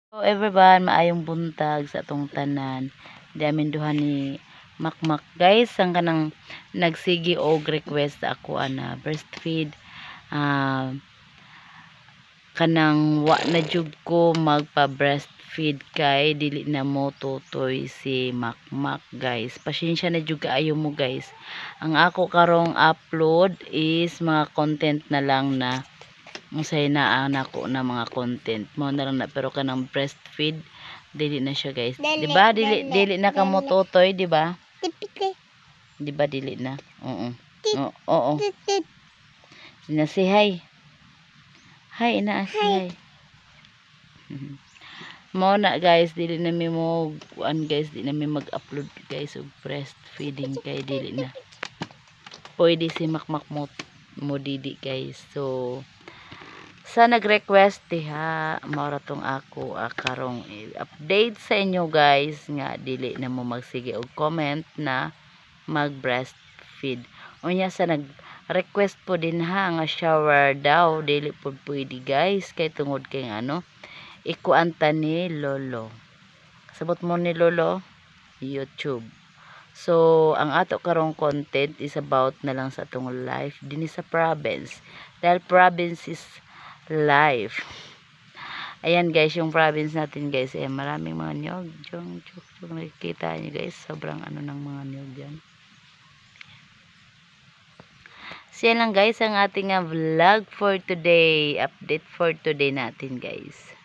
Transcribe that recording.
Hello everyone, maayong buntag sa atong tanan. Di amin duha ni Makmak guys, ang kanang nagsigi og request sa ako ana breastfeed. Kanang wa na jud ko magpa breastfeed kay dili na mo tutoy si Makmak guys. Pasensya na jud kaayo mo guys. Ang ako karong upload is mga content na lang na unsay naa nako na mga content mo na lang na, pero kanang breastfeed dili na siya guys, di ba? Dili na kamo tutoy, di ba? Di ba dili na? Oo. Oo. Sinasihay. Hi, inaasihay. Mo na guys, dili na mi mo guys, di na mi mag-upload guys og breastfeeding kay dili na. Pwede si Makmak mo didi guys. So sa nag-request diha mao tong ako karong update sa inyo guys nga dili na mo magsige og comment na mag breastfeed. Unya sa nag-request po din ha nga shower daw dili po pwede guys kay tungod kay ano ikuanta ni Lolo. Sabot mo ni Lolo YouTube. So ang ato karong content is about na lang sa atong life dinhi sa province. Dahil province is life. Ayan guys, yung province natin guys, maraming mga niyog. Yung nakikita nyo guys, sobrang ano ng mga niyog yan. So yan lang guys, ang ating vlog for today. Update for today natin guys.